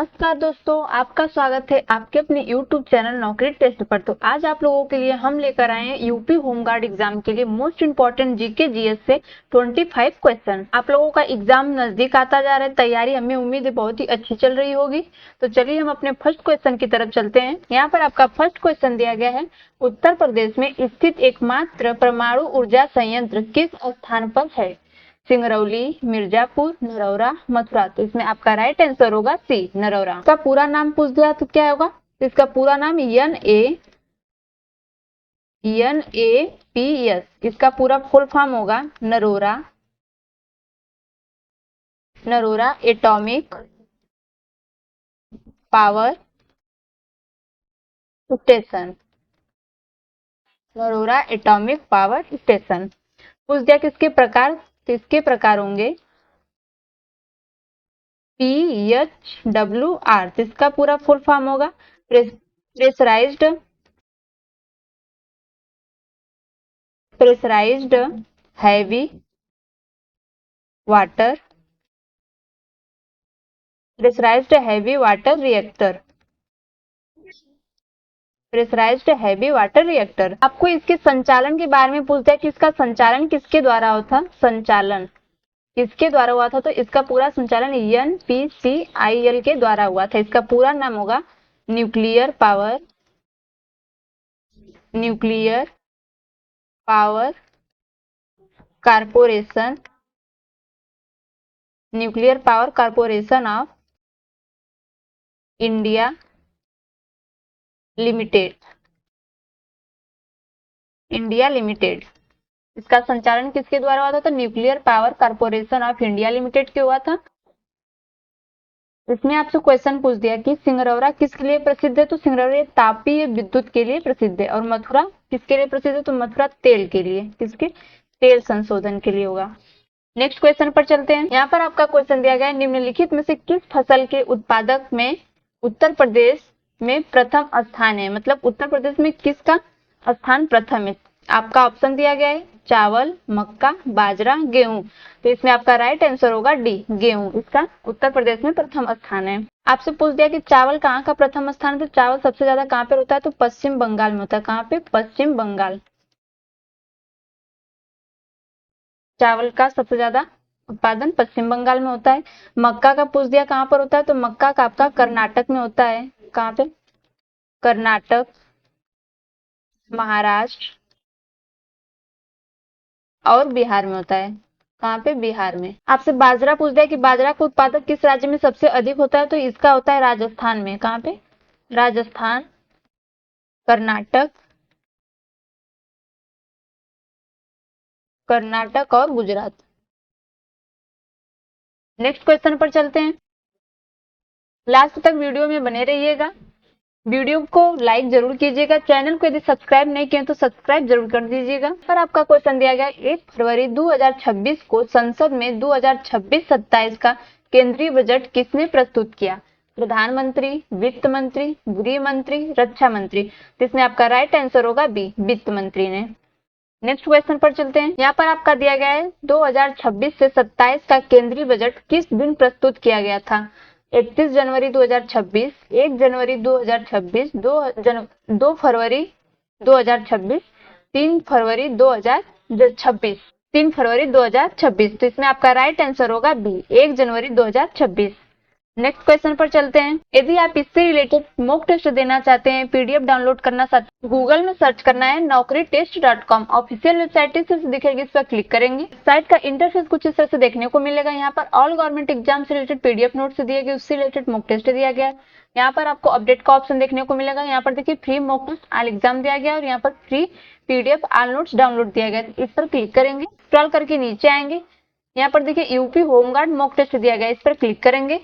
नमस्कार दोस्तों, आपका स्वागत है आपके अपने YouTube चैनल नौकरी टेस्ट पर। तो आज आप लोगों के लिए हम लेकर आए हैं यूपी होमगार्ड एग्जाम के लिए मोस्ट इंपोर्टेंट जीके जीएस से 25 क्वेश्चन। आप लोगों का एग्जाम नजदीक आता जा रहा है, तैयारी हमें उम्मीद है बहुत ही अच्छी चल रही होगी। तो चलिए हम अपने फर्स्ट क्वेश्चन की तरफ चलते हैं। यहाँ पर आपका फर्स्ट क्वेश्चन दिया गया है, उत्तर प्रदेश में स्थित एकमात्र परमाणु ऊर्जा संयंत्र किस स्थान पर है? सिंगरौली, मिर्जापुर, नरौरा, मथुरा। तो इसमें आपका राइट आंसर होगा सी, नरौरा। इसका पूरा नाम पूछ दिया तो क्या होगा? इसका पूरा नाम NAPS। इसका पूरा फुल फॉर्म होगा Narora atomic power station. Narora atomic power station पूछ दिया किसके प्रकार, तो इसके प्रकार होंगे PHWR। तो इसका पूरा फुल फॉर्म होगा pressurised heavy water reactor. Pressurised heavy water reactor. आपको इसके संचालन के बारे में पूछता है कि इसका संचालन किसके द्वारा होता, संचालन किसके द्वारा हुआ था? तो इसका पूरा संचालन NPCIL के द्वारा हुआ था। इसका पूरा नाम होगा nuclear power corporation of India limited. इसका संचालन किसके द्वारा हुआ था? तो nuclear power corporation of India limited के हुआ था। इसमें आपसे क्वेश्चन पूछ दिया कि सिंगरौरा किसके लिए प्रसिद्ध है? तो सिंगरौरा तापीय विद्युत के लिए प्रसिद्ध है। और मथुरा किसके लिए प्रसिद्ध है? तो मथुरा तेल के लिए, किसके? तेल संशोधन के लिए होगा। नेक्स्ट क्वेश्चन पर चलते हैं। यहाँ पर आपका क्वेश्चन दिया गया है, निम्नलिखित में से किस फसल के उत्पादक में उत्तर प्रदेश में प्रथम स्थान है? मतलब उत्तर प्रदेश में किसका स्थान प्रथम है? आपका ऑप्शन दिया गया है चावल, मक्का, बाजरा, गेहूं। तो इसमें आपका राइट आंसर होगा डी, गेहूं। इसका उत्तर प्रदेश में प्रथम स्थान है। आपसे पूछ दिया कि चावल कहाँ का प्रथम स्थान है? तो चावल सबसे ज्यादा कहाँ पर होता है? तो पश्चिम बंगाल में होता है। कहाँ पे? पश्चिम बंगाल। चावल का सबसे ज्यादा उत्पादन पश्चिम बंगाल में होता है। मक्का का पूछ दिया कहाँ पर होता है? तो मक्का का आपका कर्नाटक में होता है। कहाँ पे? कर्नाटक, महाराष्ट्र और बिहार में होता है। कहाँ पे? बिहार में। आपसे बाजरा पूछ दिया कि बाजरा का उत्पादक किस राज्य में सबसे अधिक होता है? तो इसका होता है राजस्थान में। कहाँ पे? राजस्थान, कर्नाटक और गुजरात। नेक्स्ट क्वेश्चन पर चलते हैं। लास्ट तक वीडियो में बने रहिएगा। वीडियो को लाइक जरूर कीजिएगा। चैनल को यदि सब्सक्राइब नहीं किए तो सब्सक्राइब जरूर कर दीजिएगा। पर आपका क्वेश्चन दिया गया 1 फरवरी 2026 को संसद में 2026-27 का केंद्रीय बजट किसने प्रस्तुत किया? प्रधानमंत्री, वित्त मंत्री, गृह मंत्री, रक्षा मंत्री। तो इसमें आपका राइट आंसर होगा बी, वित्त मंत्री ने। नेक्स्ट क्वेश्चन पर चलते हैं। यहाँ पर आपका दिया गया है 2026 से 27 का केंद्रीय बजट किस दिन प्रस्तुत किया गया था? 31 जनवरी 2026, 1 जनवरी 2026, 2 फरवरी 2026, 3 फरवरी 2026। 3 फरवरी 2026। तो इसमें आपका राइट आंसर होगा बी, 1 जनवरी 2026। नेक्स्ट क्वेश्चन पर चलते हैं। यदि आप इससे रिलेटेड मॉक टेस्ट देना चाहते हैं, पीडीएफ डाउनलोड करना चाहते हैं, गूगल में सर्च करना है naukritest.com। ऑफिशियल वेबसाइट इस तरह से दिखेगी, इस पर क्लिक करेंगे। साइट का इंटरफेस कुछ इस तरह से देखने को मिलेगा। यहाँ पर ऑल गवर्नमेंट एग्जाम से रिलेटेड पीडीएफ नोट्स दिए गए, उससे रिलेटेड मॉक टेस्ट दिया गया है। यहाँ पर आपको अपडेट का ऑप्शन देखने को मिलेगा। यहाँ पर देखिए free mock test all exam दिया गया और यहाँ पर free PDF all notes download दिया गया। इस पर क्लिक करेंगे, स्क्रॉल करके नीचे आएंगे। यहाँ पर देखिए यूपी होमगार्ड मॉक टेस्ट दिया गया, इस पर क्लिक करेंगे,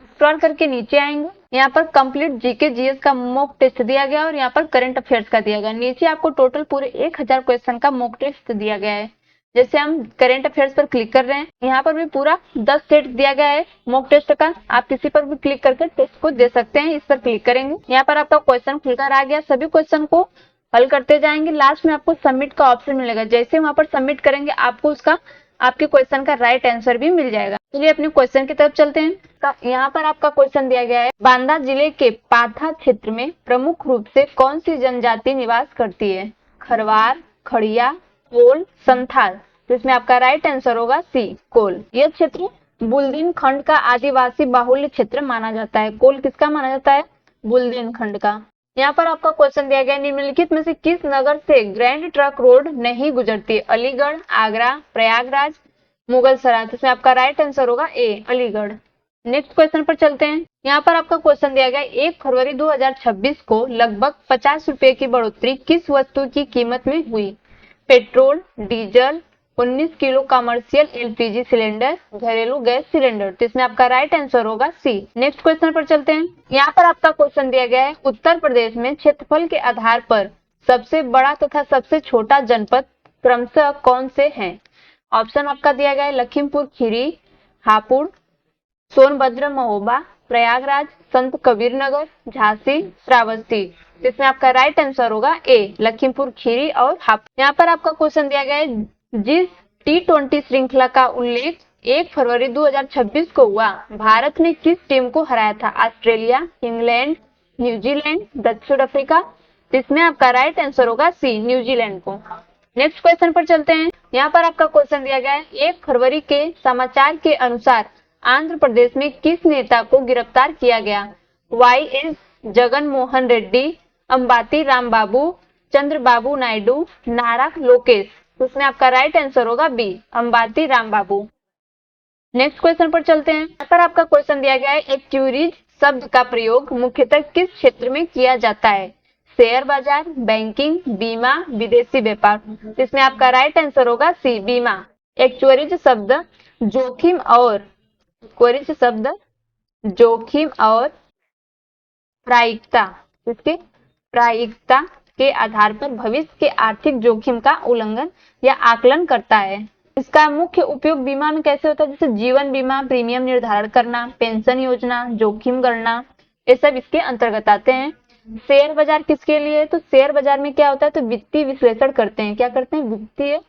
स्क्रॉल करके नीचे आएंगे। यहाँ पर कंप्लीट जीके जीएस का मॉक टेस्ट दिया गया और यहाँ पर करंट अफेयर्स का दिया गया। नीचे आपको टोटल पूरे 1000 क्वेश्चन का मॉक टेस्ट दिया गया है। जैसे हम करंट अफेयर्स पर क्लिक कर रहे हैं, यहाँ पर भी पूरा 10 सेट दिया गया है मॉक टेस्ट का। आप किसी पर भी क्लिक करके टेस्ट को दे सकते हैं। इस पर क्लिक करेंगे, यहाँ पर आपका क्वेश्चन खुलकर आ गया। सभी क्वेश्चन को हल करते जाएंगे। लास्ट में आपको सबमिट का ऑप्शन मिलेगा। जैसे वहां पर सबमिट करेंगे, आपको उसका आपके क्वेश्चन का राइट आंसर भी मिल जाएगा। चलिए अपने क्वेश्चन की तरफ चलते हैं। यहाँ पर आपका क्वेश्चन दिया गया है, बांदा जिले के पाथा क्षेत्र में प्रमुख रूप से कौन सी जनजाति निवास करती है? खरवार, खड़िया, कोल, संथाल। तो इसमें आपका राइट आंसर होगा सी, कोल। यह क्षेत्र बुंदेलखंड का आदिवासी बाहुल्य क्षेत्र माना जाता है। कोल किसका माना जाता है? बुंदेलखंड का। यहाँ पर आपका क्वेश्चन दिया गया, निम्नलिखित में से किस नगर से ग्रैंड ट्रक रोड नहीं गुजरती? अलीगढ़, आगरा, प्रयागराज, मुगलसराय। तो इसमें आपका राइट आंसर होगा ए, अलीगढ़। नेक्स्ट क्वेश्चन पर चलते हैं। यहाँ पर आपका क्वेश्चन दिया गया, 1 फरवरी 2026 को लगभग 50 रुपए की बढ़ोतरी किस वस्तु की कीमत में हुई? Petrol, diesel, 19 kilo commercial LPG cylinder, घरेलू गैस सिलेंडर। तो इसमें आपका राइट आंसर होगा सी। नेक्स्ट क्वेश्चन पर चलते हैं। यहाँ पर आपका क्वेश्चन दिया गया है, उत्तर प्रदेश में क्षेत्रफल के आधार पर सबसे बड़ा तथा सबसे छोटा जनपद क्रमशः कौन से हैं? ऑप्शन आपका दिया गया है, लखीमपुर खीरी, हापुड़, सोनभद्र महोबा, प्रयागराज, संत कबीर नगर, झांसी, श्रावस्ती। इसमें आपका राइट आंसर होगा ए, लखीमपुर खीरी और हापुड़। यहाँ पर आपका क्वेश्चन दिया गया है, जिस T20 श्रृंखला का उल्लेख 1 फरवरी 2026 को हुआ, भारत ने किस टीम को हराया था? ऑस्ट्रेलिया, इंग्लैंड, न्यूजीलैंड, दक्षिण अफ्रीका। इसमें आपका राइट आंसर होगा सी, न्यूजीलैंड को। नेक्स्ट क्वेश्चन पर चलते हैं। यहाँ पर आपका क्वेश्चन दिया गया है, 1 फरवरी के समाचार के अनुसार आंध्र प्रदेश में किस नेता को गिरफ्तार किया गया? YS जगन मोहन रेड्डी, अंबाती रामबाबू, चंद्रबाबू नायडू, नारा लोकेश। उसमें आपका राइट आंसर होगा B, Ambati Rambabu. Next question पर चलते हैं। यहाँ पर आपका क्वेश्चन दिया गया है, एक्चुअरीज शब्द का प्रयोग मुख्यतः किस क्षेत्र में किया जाता है? शेयर बाजार, बैंकिंग, बीमा, विदेशी व्यापार। इसमें आपका राइट आंसर होगा सी, बीमा। एक्चुअरीज शब्द जोखिम और प्रायिकता, इसके प्रायिकता के आधार पर भविष्य के आर्थिक जोखिम का उल्लंघन या आकलन करता है। इसका मुख्य उपयोग बीमा में कैसे होता है? जैसे जीवन बीमा, प्रीमियम निर्धारण करना, पेंशन योजना, जोखिम गणना, ये सब इसके अंतर्गत आते हैं। शेयर बाजार किसके लिए है? तो शेयर बाजार में क्या होता है? तो वित्तीय विश्लेषण करते हैं। क्या करते हैं? वित्तीय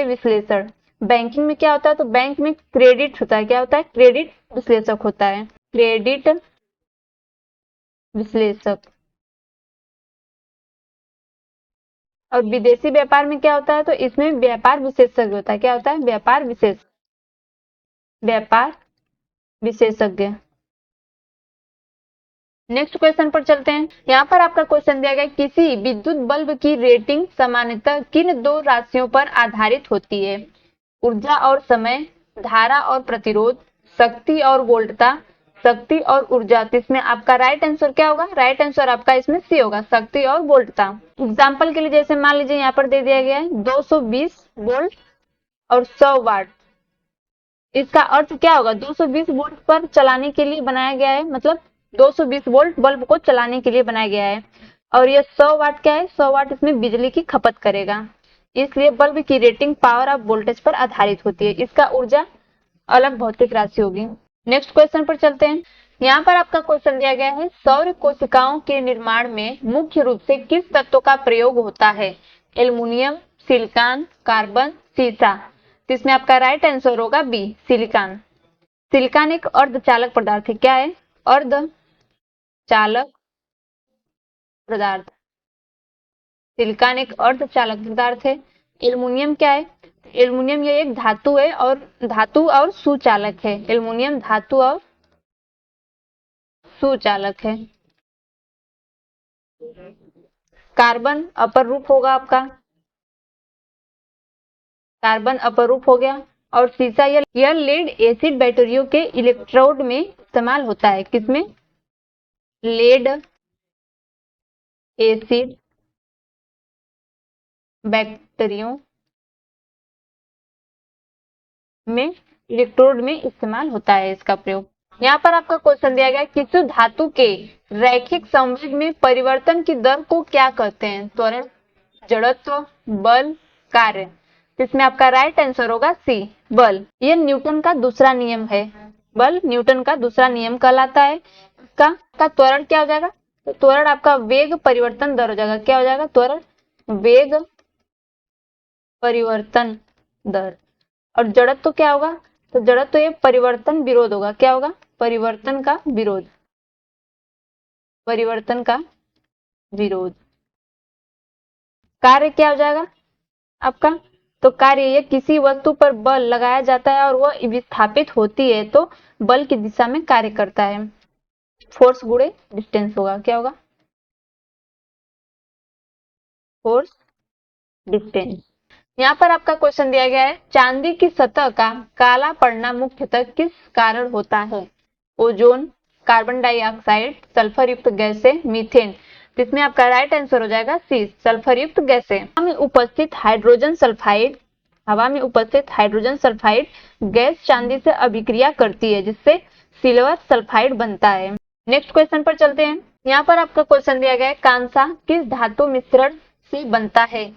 विश्लेषण। बैंकिंग में क्या होता है? तो बैंक में क्रेडिट होता है। क्या होता है? क्रेडिट विश्लेषक होता है, क्रेडिट विश्लेषक। और विदेशी व्यापार में क्या होता है? तो इसमें व्यापार विशेषज्ञ होता है। क्या होता है? व्यापार विशेषज्ञ। नेक्स्ट क्वेश्चन पर चलते हैं। यहाँ पर आपका क्वेश्चन दिया गया, किसी विद्युत बल्ब की रेटिंग सामान्यतः किन दो राशियों पर आधारित होती है? ऊर्जा और समय, धारा और प्रतिरोध, शक्ति और वोल्टता, शक्ति और ऊर्जा। इसमें आपका राइट आंसर क्या होगा? राइट आंसर आपका इसमें सी होगा, शक्ति और वोल्टता। एग्जाम्पल के लिए जैसे मान लीजिए यहाँ पर दे दिया गया है 220 वोल्ट और 100 वाट। इसका अर्थ क्या होगा? 220 वोल्ट पर चलाने के लिए बनाया गया है, मतलब 220 वोल्ट बल्ब को चलाने के लिए बनाया गया है। और ये 100 वाट क्या है? 100 वाट इसमें बिजली की खपत करेगा। इसलिए बल्ब की रेटिंग पावर ऑफ वोल्टेज पर आधारित होती है। इसका ऊर्जा अलग भौतिक राशि होगी। नेक्स्ट क्वेश्चन पर चलते हैं। यहाँ पर आपका क्वेश्चन दिया गया है, सौर कोशिकाओं के निर्माण में मुख्य रूप से किस तत्व का प्रयोग होता है? एल्युमिनियम, सिलिकॉन, कार्बन, सीसा। तो इसमें आपका राइट आंसर होगा बी, सिलिकॉन। सिलिकॉन एक अर्धचालक पदार्थ है। क्या है? अर्धचालक पदार्थ। सिलिकॉन एक अर्धचालक पदार्थ है। एल्युमिनियम क्या है? एल्युमिनियम ये एक धातु है और धातु और सुचालक है। एल्युमिनियम धातु और सुचालक है। कार्बन अपर रूप होगा आपका, कार्बन अपर रूप हो गया। और सीसा यह लेड एसिड बैटरियों के इलेक्ट्रोड में इस्तेमाल होता है। किसमें? लेड एसिड बैटरियों में, इलेक्ट्रोड में इस्तेमाल होता है इसका प्रयोग। यहाँ पर आपका क्वेश्चन दिया गया, किसी धातु के रैखिक संवेग में परिवर्तन की दर को क्या कहते हैं? त्वरण, जड़त्व, बल, कार्य। इसमें आपका राइट आंसर होगा सी, बल। यह न्यूटन का दूसरा नियम है। बल न्यूटन का दूसरा नियम कहलाता है। इसका त्वरण क्या हो जाएगा? तो त्वरण आपका वेग परिवर्तन दर हो जाएगा। क्या हो जाएगा? त्वरण वेग परिवर्तन दर। और जड़त्व तो क्या होगा, तो जड़त्व तो ये परिवर्तन विरोध होगा, क्या होगा, परिवर्तन का विरोध, परिवर्तन का विरोध। कार्य क्या हो जाएगा आपका, तो कार्य ये किसी वस्तु पर बल लगाया जाता है और वह विस्थापित होती है तो बल की दिशा में कार्य करता है। फोर्स गुणे डिस्टेंस होगा, क्या होगा, फोर्स डिस्टेंस। यहाँ पर आपका क्वेश्चन दिया गया है, चांदी की सतह का काला पड़ना मुख्यतः किस कारण होता है। ओजोन, कार्बन डाइऑक्साइड, सल्फर युक्त गैसें, मीथेन। तो इसमें आपका राइट आंसर हो जाएगा सी, सल्फर युक्त गैसें। हवा में उपस्थित हाइड्रोजन सल्फाइड, हवा में उपस्थित हाइड्रोजन सल्फाइड गैस चांदी से अभिक्रिया करती है जिससे सिल्वर सल्फाइड बनता है। नेक्स्ट क्वेश्चन पर चलते हैं। यहाँ पर आपका क्वेश्चन दिया गया है, कांसा किस धातु मिश्रण से बनता है।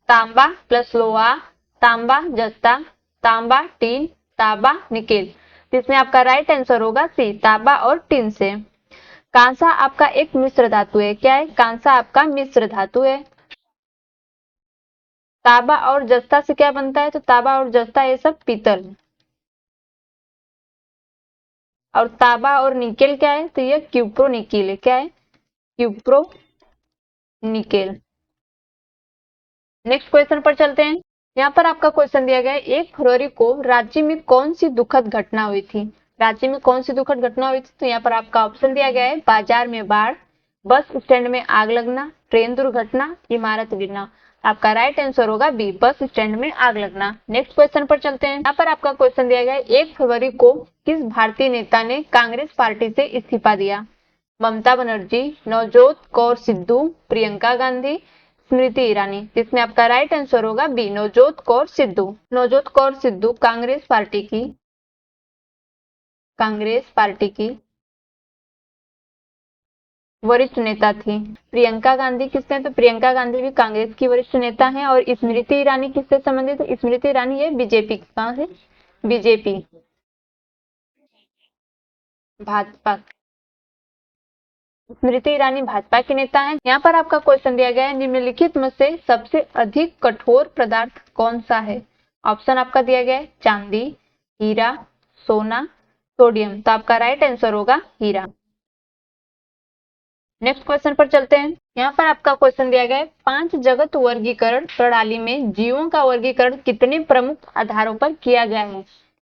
तांबा प्लस लोहा, तांबा जस्ता, तांबा टीन, तांबा निकेल। इसमें आपका राइट आंसर होगा सी, तांबा और टीन से। कांसा आपका एक मिश्र धातु है, क्या है, कांसा आपका मिश्र धातु है। तांबा और जस्ता से क्या बनता है, तो तांबा और जस्ता ये सब पीतल। और तांबा और निकेल क्या है, तो ये क्यूप्रो निकेल है, क्या है, क्यूप्रो निकेल। नेक्स्ट क्वेश्चन पर चलते हैं। यहाँ पर आपका क्वेश्चन दिया गया है, 1 फरवरी को रांची में कौन सी दुखद घटना हुई थी। रांची में कौन सी दुखद घटना हुई थी, तो यहाँ पर आपका ऑप्शन दिया गया है, बाजार में बाढ़, बस स्टैंड में आग लगना, ट्रेन दुर्घटना, इमारत गिरना। आपका राइट आंसर होगा बी, बस स्टैंड में आग लगना। नेक्स्ट क्वेश्चन पर चलते हैं। यहाँ पर आपका क्वेश्चन दिया गया है, 1 फरवरी को किस भारतीय नेता ने कांग्रेस पार्टी से इस्तीफा दिया। ममता बनर्जी, नवजोत कौर सिद्धू, प्रियंका गांधी, स्मृति ईरानी। इसमें आपका राइट आंसर होगा बी, नवजोत कौर सिद्धू। नवजोत कौर सिद्धू कांग्रेस पार्टी की वरिष्ठ नेता थी। प्रियंका गांधी किससे, तो प्रियंका गांधी भी कांग्रेस की वरिष्ठ नेता हैं। और स्मृति ईरानी किससे संबंधित है, स्मृति ईरानी ये बीजेपी, कहां से, बीजेपी, भाजपा। स्मृति ईरानी भाजपा के नेता हैं। यहाँ पर आपका क्वेश्चन दिया गया है, निम्नलिखित में से सबसे अधिक कठोर पदार्थ कौन सा है। ऑप्शन आपका दिया गया है, चांदी, हीरा, सोना, सोडियम। तो आपका राइट आंसर होगा हीरा। नेक्स्ट क्वेश्चन पर चलते हैं। यहाँ पर आपका क्वेश्चन दिया गया है, 5 जगत वर्गीकरण प्रणाली में जीवों का वर्गीकरण कितने प्रमुख आधारों पर किया गया है।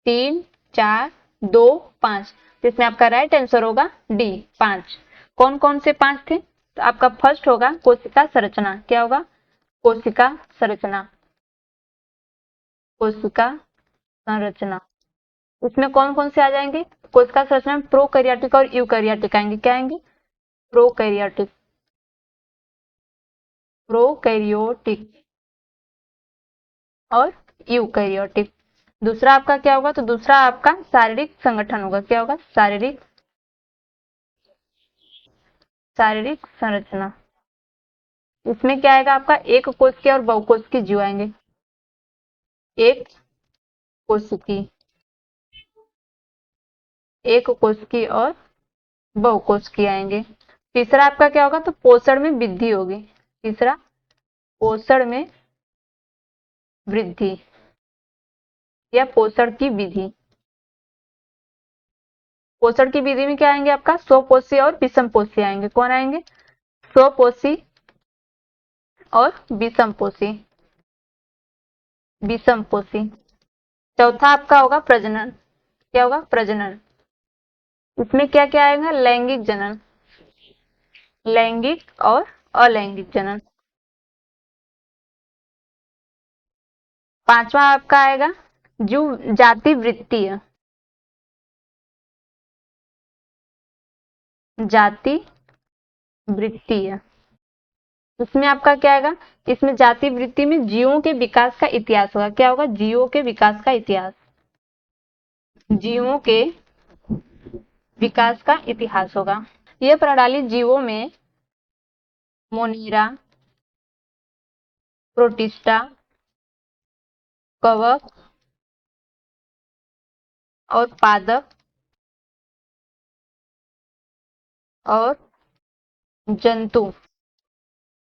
3, 4, 2, 5। इसमें आपका राइट आंसर होगा डी, 5। कौन कौन से 5 थे, तो आपका फर्स्ट होगा कोशिका संरचना, क्या होगा, कोशिका संरचना, कोशिका संरचना। इसमें कौन कौन से आ जाएंगे, कोशिका संरचना में प्रोकैरियोटिक और यूकैरियोटिक आएंगे, क्या आएंगे, प्रोकैरियोटिक, प्रोकैरियोटिक और यूकैरियोटिक। दूसरा आपका क्या होगा, तो दूसरा आपका शारीरिक संगठन होगा, क्या होगा, शारीरिक संरचना। इसमें क्या आएगा आपका, एक कोशिकीय और बहुकोशिकीय जीव आएंगे, एक कोशिकीय, एक कोशिकीय और बहुकोशिकीय आएंगे। तीसरा आपका क्या होगा, तो पोषण में वृद्धि होगी। तीसरा पोषण में वृद्धि या पोषण की विधि। पोषण की विधि में क्या आएंगे आपका, स्वपोषी और विषमपोषी आएंगे। कौन आएंगे, स्वपोषी और विषमपोषी, विषमपोषी। चौथा आपका होगा प्रजनन, क्या होगा, प्रजनन। इसमें क्या क्या आएगा, लैंगिक जनन, लैंगिक और अलैंगिक जनन। पांचवा आपका आएगा जो जाति वृत्तीय, जाति वृत्तीय। इसमें आपका क्या आएगा, इसमें जाति वृत्ति में जीवों के विकास का इतिहास होगा, क्या होगा, जीवों के विकास का इतिहास, जीवों के विकास का इतिहास होगा। यह प्रणाली जीवों में मोनीरा, प्रोटिस्टा, कवक और पादप और जंतु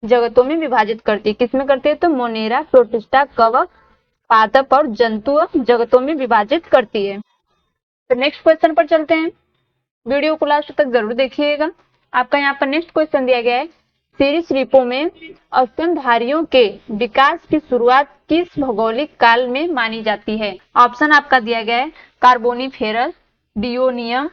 जगतों में विभाजित करती है। किसमें करती है, तो मोनेरा, प्रोटिस्टा, कवक पादप और जंतु जगतों में विभाजित करती है। तो नेक्स्ट क्वेश्चन पर चलते हैं। वीडियो को लास्ट तक जरूर देखिएगा। आपका यहाँ पर नेक्स्ट क्वेश्चन दिया गया है, सरीसृपों में स्तनधारियों के विकास की शुरुआत किस भौगोलिक काल में मानी जाती है? ऑप्शन आपका दिया गया है कार्बोनिफेरस, डियोनियम,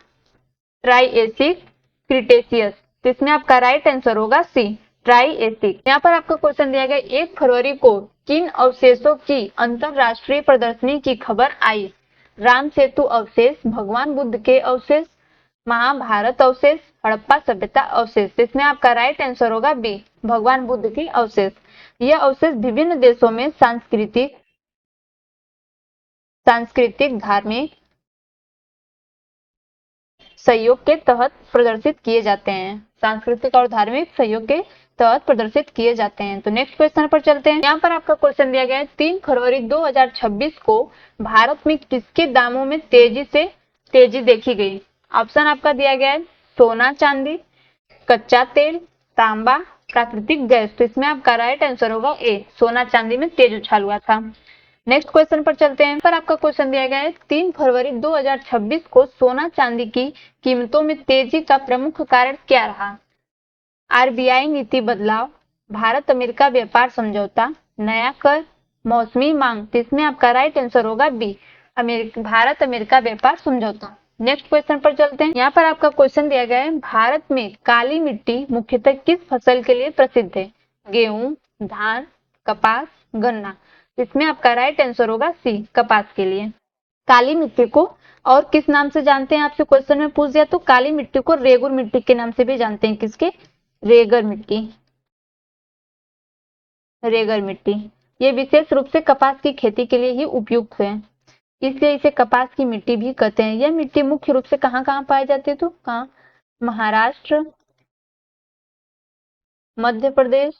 ट्राइएसिक, क्रिटेशियस। तो इसमें आपका राइट आंसर होगा सी, ट्राइएसिक। यहाँ पर आपका क्वेश्चन दिया गया 1 फरवरी को किन अवशेषों की अंतरराष्ट्रीय प्रदर्शनी की खबर आई? राम सेतु अवशेष, भगवान बुद्ध के अवशेष, महाभारत अवशेष, हड़प्पा सभ्यता अवशेष। इसमें आपका राइट आंसर होगा बी, भगवान बुद्ध के अवशेष। यह अवशेष विभिन्न देशों में सांस्कृतिक, धार्मिक सहयोग के तहत प्रदर्शित किए जाते हैं। सांस्कृतिक और धार्मिक सहयोग के तहत प्रदर्शित किए जाते हैं। तो नेक्स्ट क्वेश्चन पर चलते हैं। यहाँ पर आपका क्वेश्चन दिया गया है 3 फरवरी 2026 को भारत में किसके दामों में तेजी देखी गई? ऑप्शन आपका दिया गया है सोना चांदी, कच्चा तेल, तांबा, प्राकृतिक गैस। तो इसमें आपका राइट आंसर होगा ए, सोना चांदी में तेज उछाल हुआ था। नेक्स्ट क्वेश्चन पर चलते हैं। पर आपका क्वेश्चन दिया गया है 3 फरवरी 2026 को सोना चांदी की कीमतों में तेजी का प्रमुख कारण क्या रहा? आरबीआई नीति बदलाव, भारत अमेरिका व्यापार समझौता, नया कर, मौसमी मांग। तो इसमें आपका राइट आंसर होगा बी, भारत अमेरिका व्यापार समझौता। नेक्स्ट क्वेश्चन पर चलते हैं। यहाँ पर आपका क्वेश्चन दिया गया है भारत में काली मिट्टी मुख्यतः किस फसल के लिए प्रसिद्ध है? गेहूं, धान, कपास, गन्ना। इसमें आपका राइट आंसर होगा सी, कपास के लिए। काली मिट्टी को और किस नाम से जानते हैं? आपसे क्वेश्चन में पूछ दिया तो काली मिट्टी को रेगुर मिट्टी के नाम से भी जानते हैं। किसके? रेगर मिट्टी। रेगर मिट्टी ये विशेष रूप से कपास की खेती के लिए ही उपयुक्त है, इसलिए इसे कपास की मिट्टी भी कहते हैं। यह मिट्टी मुख्य रूप से कहाँ पाई जाती है? तो कहाँ? महाराष्ट्र, मध्य प्रदेश,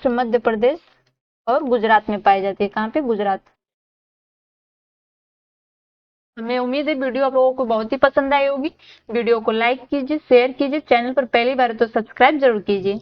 मध्य प्रदेश और गुजरात में पाई जाती है। कहाँ पे? गुजरात। हमें उम्मीद है वीडियो आप लोगों को बहुत ही पसंद आई होगी। वीडियो को लाइक कीजिए, शेयर कीजिए, चैनल पर पहली बार है तो सब्सक्राइब जरूर कीजिए।